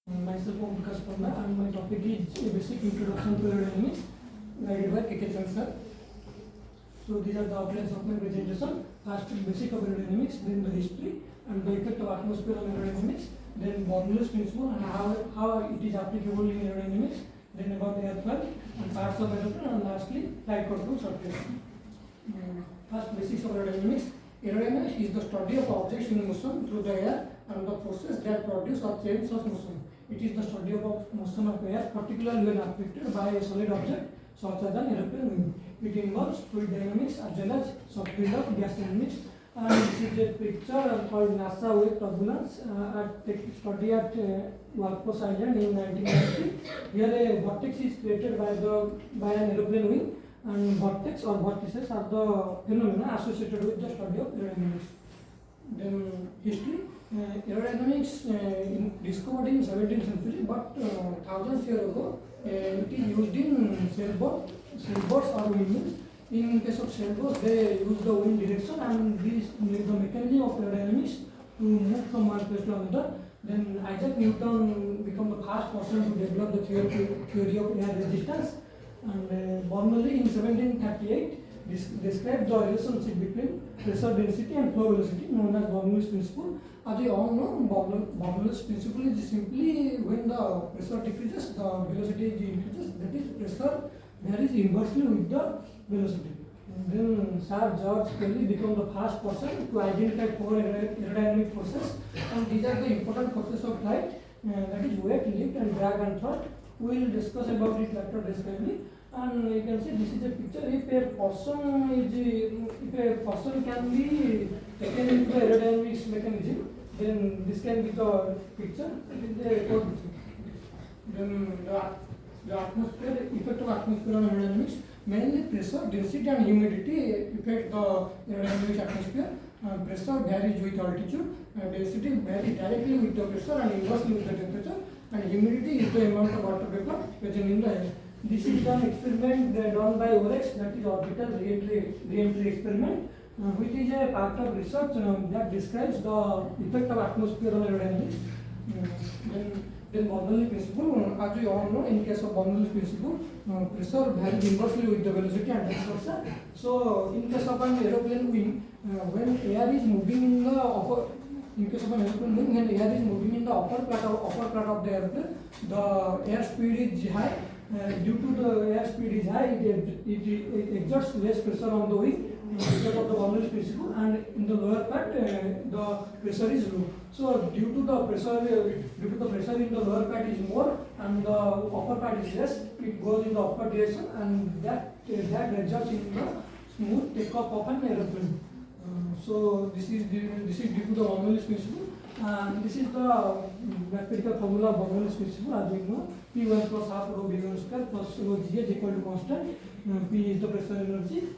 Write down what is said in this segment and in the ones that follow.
Myself, Prakash Panda, and my topic is basic introduction to aerodynamics, guided by KK sir. So these are the outlines of my presentation. First, basic of aerodynamics, then the history and the effect of atmosphere on aerodynamics, then Bernoulli's principle and how it is applicable in aerodynamics, then about airflow and parts of aeroplane, and lastly, flight control software. First, basics of aerodynamics. Aerodynamics is the study of objects in motion through the air and the forces that produce or change such motion. It is the study of motion of air, particularly when affected by a solid object such as an aeroplane wing. It involves fluid dynamics as well as subfield of gas dynamics. And this is a picture called NASA wave turbulence study at Walpurgis Island in 1990. Here a vortex is created by an aeroplane wing, and vortex or vortices are the phenomena associated with the study of aerodynamics. Then history. Aerodynamics discovered in 17th century, but thousands years ago it is used in sailboats or windmills. In case of sailboats, they use the wind direction and the mechanism of aerodynamics to move from one place to another. Then Isaac Newton became the first person to develop the theory of air resistance, and Bernoulli in 1738 described the relationship between pressure density and flow velocity, known as Bernoulli's principle. As we all know, Bernoulli's principle is simply when the pressure decreases, the velocity increases. That is, pressure varies inversely with the velocity. And then Sir George Kelly became the first person to identify four aerodynamic forces, and these are the important forces of flight. That is weight, lift, and drag and thrust. We will discuss about it later descriptively. And you can see this is a picture. If a person can be taken into the aerodynamics mechanism, then this can be the picture. It is the code. Then the atmosphere, effect of atmosphere on aerodynamics, mainly pressure, density, and humidity affect the aerodynamics atmosphere. Pressure varies with altitude, density varies directly with the pressure and inversely with the temperature, and humidity is the amount of water vapor present in the air. This is an experiment done by OREX, that is orbital re-entry experiment, which is a part of research that describes the effect of atmosphere on aerodynamics. Then Bernoulli principle, as we all know, in case of Bernoulli principle, pressure varies inversely with the velocity and vice versa. So, in case of an aeroplane wing, when air is moving in the upper, in case of an aeroplane wing, when air is moving in the upper part of the airplane, the air speed is high. Due to the air speed is high, it exerts less pressure on the wing because of the Bernoulli principle, and in the lower part the pressure is low. So due to the pressure in the lower part is more and the upper part is less, it goes in the upper direction, and that results in the smooth takeoff of an aeroplane. So this is due to the Bernoulli principle. And this is the mathematical formula of Bernoulli's principle. As we know, P1 plus half rho V1 square plus rho G is equal to constant. P is the pressure energy,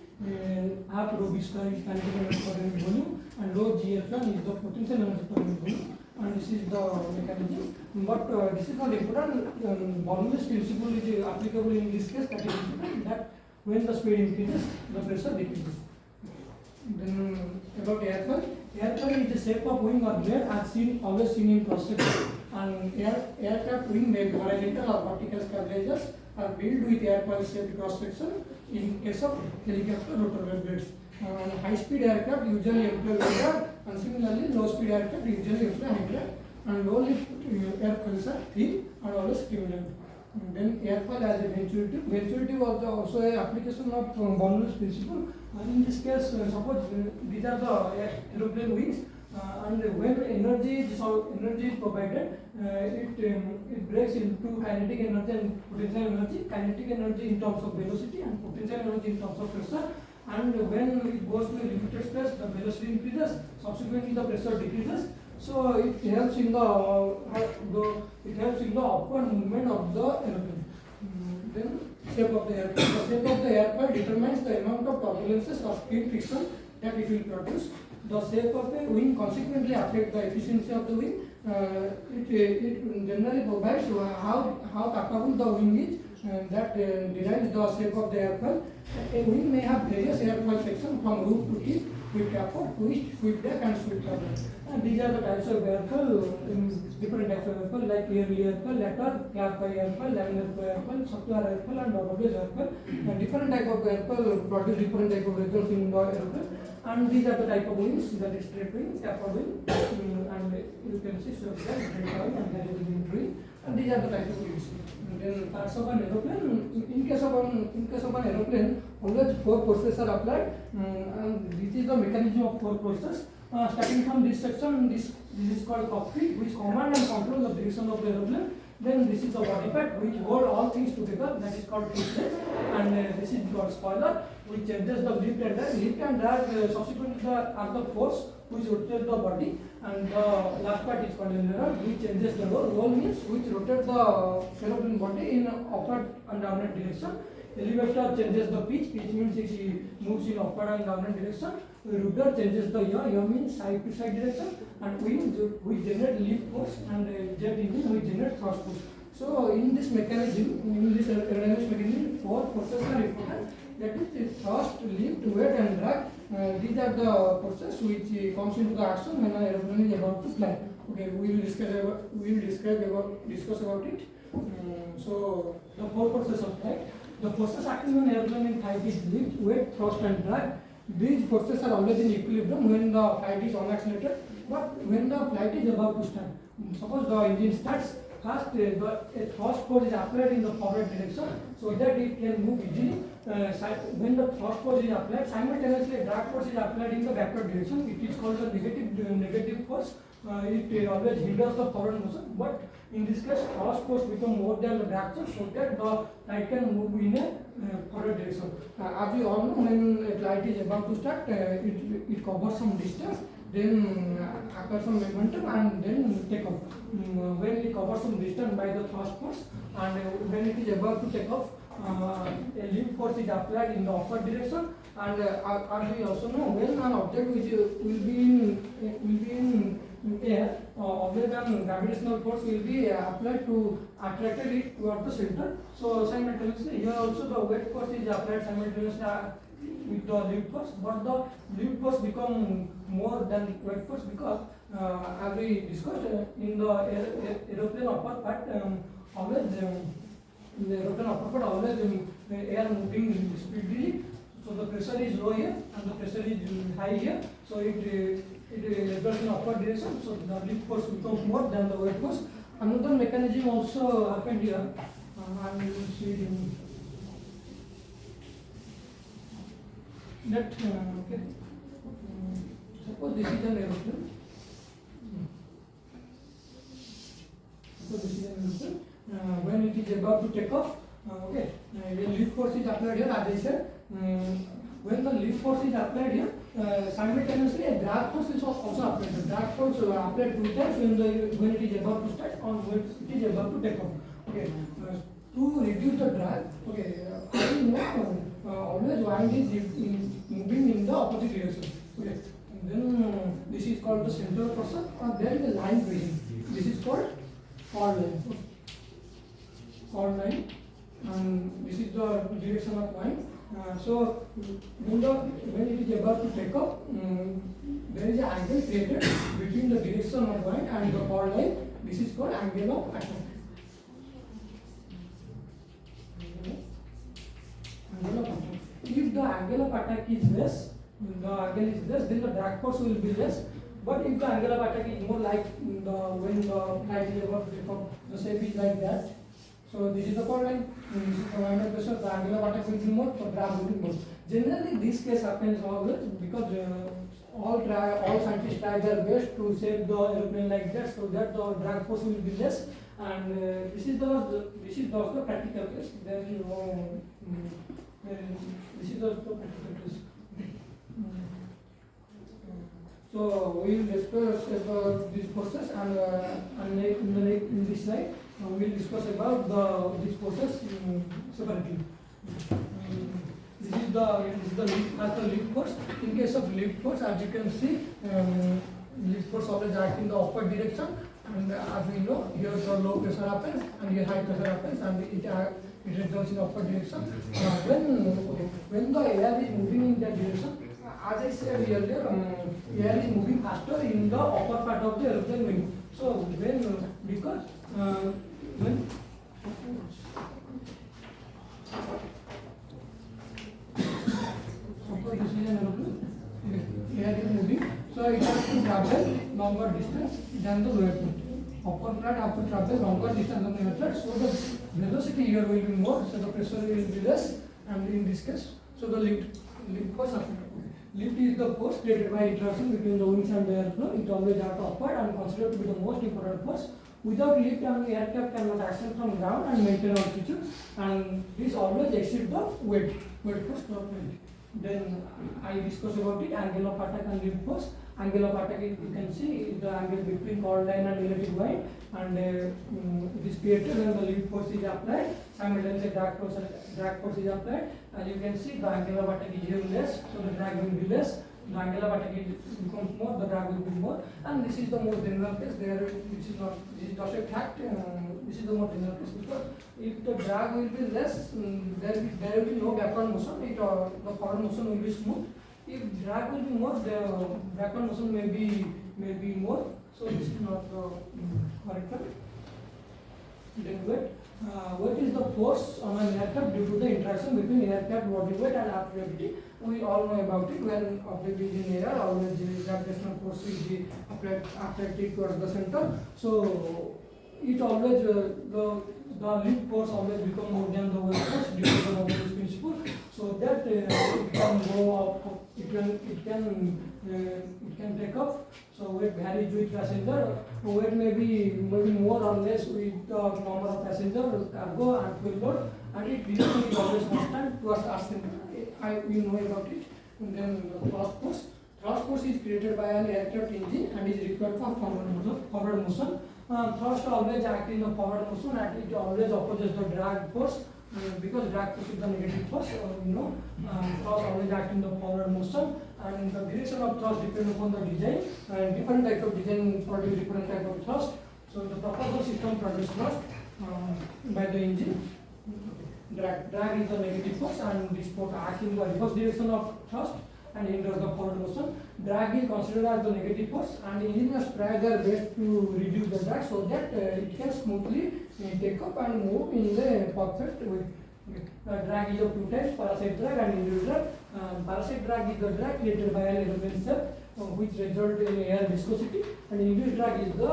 half rho V square is kinetic energy per unit volume, and rho G1 is the potential energy per unit volume. And this is the mechanism. But this is not important. Bernoulli's principle is applicable in this case. That is important, that when the speed increases, the pressure decreases. Then about airfoil. Airfoil is the shape of wing or blade as always seen in cross section. And aircraft wing may be horizontal or vertical stabilizers are built with airfoil shaped cross section in case of helicopter rotor blades. High speed aircraft usually employ radar, and similarly low speed aircraft usually employ hydra. And low lift airfoils are thin and always stimulant. Then airfoil as a venturative. Venturative was also an application of Bernoulli's principle. In this case, suppose these are the aeroplane wings, and when energy is provided, it breaks into kinetic energy and potential energy. Kinetic energy in terms of velocity and potential energy in terms of pressure. And when it goes to a limited space, the velocity increases. Subsequently, the pressure decreases. So it helps in the upward movement of the aeroplane. Then shape of the airplane. The shape of the airplane determines the amount of turbulences or speed friction that it will produce. The shape of a wing consequently affects the efficiency of the wing. It generally provides how capable the wing is, that derives the shape of the airplane. A wing may have various airfoil sections from roof to tip. sweep taper, twist, sweep deck, and sweep taper. And these are the types of vehicle, different types of vehicle like yearly vehicle, letter, class by vehicle, laminar vehicle, circular vehicle, and double vehicle. And different type of vehicle produce different type of results in the aeroplane. And these are the type of wings, that is straight wing, taper wing, and you can see so that and there is wing wing. And these are the type of wings. And then parts of an aeroplane. In case of an aeroplane, always 4 forces are applied, and this is the mechanism of 4 forces. Starting from this section, this is called cockpit, which command and control the direction of the aeroplane. Then this is the body part, which hold all things together, that is called fuselage. And this is called spoiler, which changes the lift and drag. Lift and drag subsequently are the force which rotates the body. And the last part is called aileron, which changes the roll. Roll means which rotates the aeroplane body in upward and downward direction. Elevator changes the pitch. Pitch means it moves in upward and downward direction. Rudder changes the yaw means side to side direction. And wing which generate lift force, and jet engine which generate thrust force. So in this mechanism, in this aerodynamics mechanism, 4 forces are important. That is thrust, lift, weight, and drag. These are the forces which comes into the action when an aeroplane is about to fly. Okay, we will discuss about it. So the 4 forces of flight. The forces acting on aeroplane in flight is lift, weight, thrust, and drag. These forces are always in equilibrium when the flight is unaccelerated, but when the flight is about to start. Suppose the engine starts, first a thrust force is applied in the forward direction so that it can move easily. When the thrust force is applied, simultaneously a drag force is applied in the backward direction. It is called the negative force. It always hinders the forward motion, but in this case thrust force becomes more than the drag force so that the flight can move in a forward direction. As we all know, when a flight is about to start, it covers some distance, then acquires some momentum, and then take off. When it covers some distance by the thrust force, and when it is about to take off, a lift force is applied in the upward direction. And as we also know, when an object which will be in air, always an gravitational force will be applied to attract it toward the center. So simultaneously here also the weight force is applied simultaneously with the lift force, but the lift force become more than weight force because as we discussed in the aeroplane upper part, always in the aeroplane upper part always air moving speedily. So the pressure is low here and the pressure is high here. So it results in upward direction. So the lift force becomes more than the weight force. Another mechanism also happened here. And we will see it in that. Okay. Suppose this is an aeroplane. Suppose this is an aeroplane. When it is about to take off, okay, the lift force is applied here, as I said. When the lift force is applied here, simultaneously a drag force is also applied. The drag force applied 2 times when it is about to start or when it is about to take off. Okay, to reduce the drag, okay, I know always wind is moving in the opposite direction. Okay, and then this is called the central person, or there is a line present. This is called chord line. Chord line, and this is the direction of wind. So when it is about to take off, there is an angle created between the direction of wind and the chord line. This is called angle of attack. Angle of attack. If the angle of attack is less, then the drag force will be less. But if the angle of attack is more like when the flight is about to take off, the shape is like that. So this is the chord line, this is the wind of pressure, the angle of attack will be more, the drag will be more. Generally this case happens always because all scientists try their best to shape the aeroplane like that so that the drag force will be less, and this is the practical case. There is no this is the practical case. So we will discuss about this process, and in this slide we will discuss about this process separately. This is the lift force. In case of lift force, as you can see, lift force always acts in the upward direction, and as we know, here the low pressure happens and here high pressure happens, and it results in upward direction. When the air is moving in that direction, as I said earlier, air is moving faster in the upper part of the aeroplane wing. So when because when suppose this is an aeroplane, air is moving, so it has to travel longer distance than the lower part. Upper part have to travel longer distance than the lower part, so the velocity here will be more, so the pressure will be less, and in this case, so the lift force affected. Lift is the force created by interaction between the wings and the airflow. It always acts upward and considered to be the most important force. Without lift, an aircraft cannot ascend from ground and maintain altitude, and this always exceeds the weight force per weight. Then I discussed about it, angle of attack and lift force. Angle of attack, you can see the angle between chord line and relative line, and it is created when the lift force is applied. Simultaneously drag force is applied. As you can see, the angle of attack is here less, so the drag will be less. The angle of attack becomes more, the drag will be more. And this is the more general case. This is just a fact. This is the more general case, because if the drag will be less, there will be no backward motion. The forward motion will be smooth. If drag will be more, the backward motion may be more. So this is not the correct one. Then weight. Weight is the force on an aircraft due to the interaction between aircraft body weight and aft gravity. We all know about it. When object is in air, always the gravitational force is applied towards the center. So it always the lift force always become more than the weight force due to the Newton's principle. So that it can go up. It can take off. So weight varies with passenger. Weight may be more or less with the number of passengers, cargo and fuel load, and it usually is always constant towards ascent. We know about it. And then the thrust force. Thrust force is created by an aircraft engine and is required for forward motion. Thrust always acts in the forward motion, and it always opposes the drag force. Because drag force is the negative force, thrust always acts in the forward motion, and the direction of thrust depends upon the design. And different types of design produce different type of thrust. So the propulsion system produces thrust by the engine. Drag is the negative force, and this force acts in the reverse direction of thrust and hinders the forward motion. Drag is considered as the negative force, and engineers try their best to reduce the drag so that it can smoothly take up and move in the perfect way. Drag is of two types: parasite drag and induced drag. Parasite drag is the drag created by an aeroplane shape, which results in air viscosity, and induced drag is the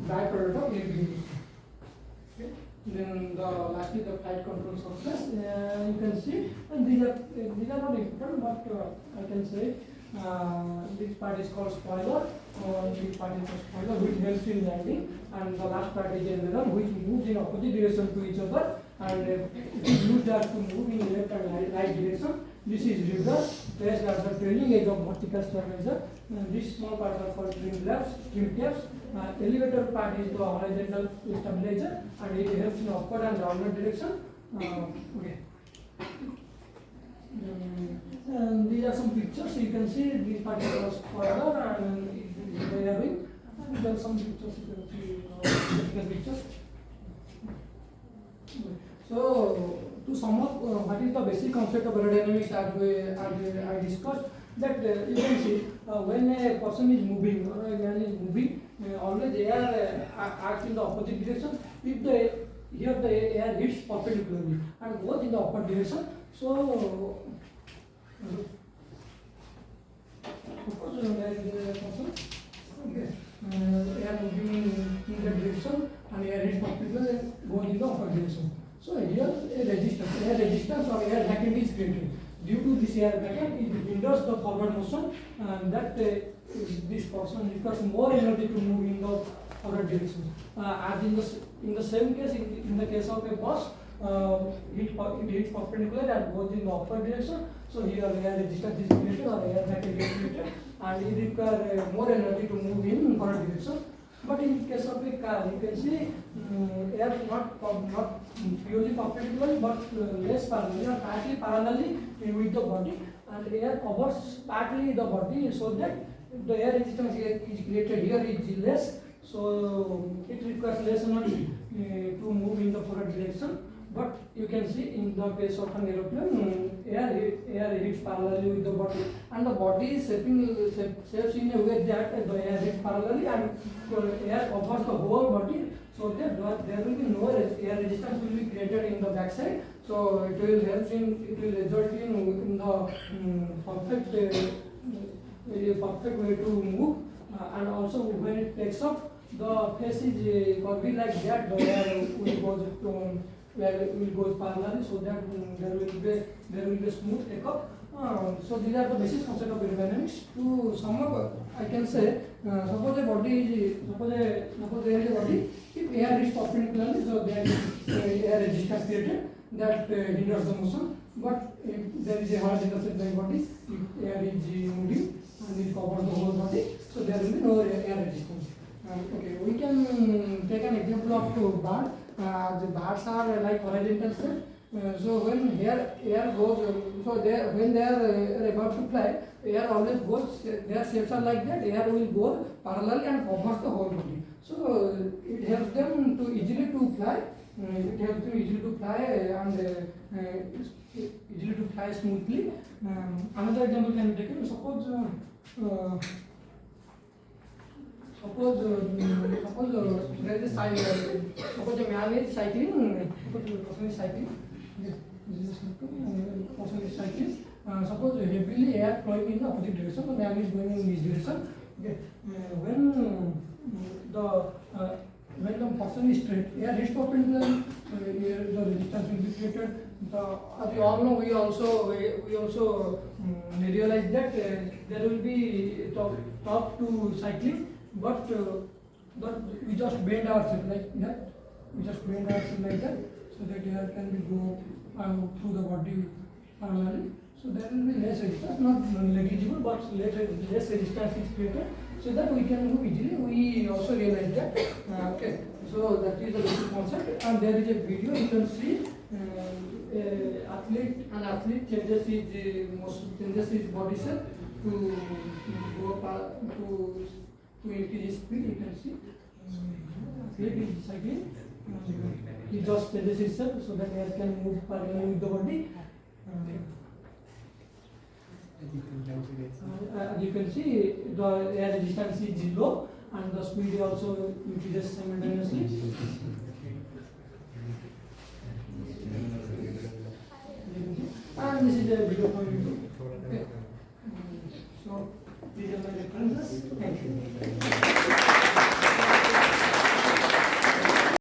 byproduct of air viscosity. Then the last is the flight control surface. You can see, and these are not important, but I can say this part is called spoiler, or this part is called spoiler, which helps in landing, and the last part is aileron, which moves in opposite direction to each other, and it is used to move in left and right direction. This is rudder, placed at the trailing edge of vertical stabilizer. This small part are called trim caps. Elevator part is the horizontal stabilizer, and it helps in upward and downward direction. And these are some pictures. You can see this part is a spoiler and bearing. And there are some pictures. You can see the pictures. So to sum up, what is the basic concept of aerodynamics as I discussed, that you can see when a person is moving or a man is moving, always air acts in the opposite direction. If here the air hits perpendicularly and goes in the upward direction, so suppose there is a person, air moving in the direction and air hits perpendicularly and goes in the upward direction. So here air resistance or air vacuum is created. Due to this air vacuum, it hinders the forward motion, and that this person requires more energy to move in the forward direction. As in the same case, in the case of a bus, it hits perpendicular and goes in the upward direction. So here air resistance is created or air vacuum is created, and it requires more energy to move in forward direction. But in case of a car, you can see air not purely perpendicular, but less parallel, partly parallelly with the body, and air covers partly the body, so that the air resistance is created here is less, so it requires less energy to move in the forward direction. But you can see in the case of an aeroplane, air hits parallelly with the body, and the body is shapes in a way that the air hits parallelly and air covers the whole body, so that there will be no air resistance will be created in the backside. So it will result in the perfect way to move, and also when it takes off, the face is curvy like that. The air will go parallelly, so that there will be smooth takeoff. So these are the basic concept of aerodynamics. To sum up, I can say, suppose there is a body. If air is perpendicularly, so there is air resistance created that hinders the motion. But if there is a horizontal body, if air is moving and it covers the whole body, so there will be no air resistance. Okay, we can take an example of bird. The birds are like horizontal shape. So when air goes, when they are about to fly, air always goes. Their shapes are like that. Air will go parallel and covers the whole body. So it helps them to easily to fly. It helps them easily to fly and easily to fly smoothly. Another example can be taken. Suppose there is a suppose a man is cycling. Suppose a person is cycling. Person is cycling. Suppose heavily air flowing in the opposite direction. The man is going in this direction. Okay. When the person is straight, air hits perpendicular. The resistance will be created. As you all know, we also realize that there will be top to cycling. But we just bend ourselves like that. We just bend ourselves like that, so that air can be go through the body parallelly. So there will be less resistance, not negligible, but less resistance is created, so that we can move easily. We also realize that. Okay, so that is the basic concept, and there is a video you can see. An athlete changes his body shape to increase his speed. You can see athlete is cycling. He just changes his shape so that air can move parallel with the body. As you can see, the air resistance is low and the speed also increases simultaneously. And this is a video from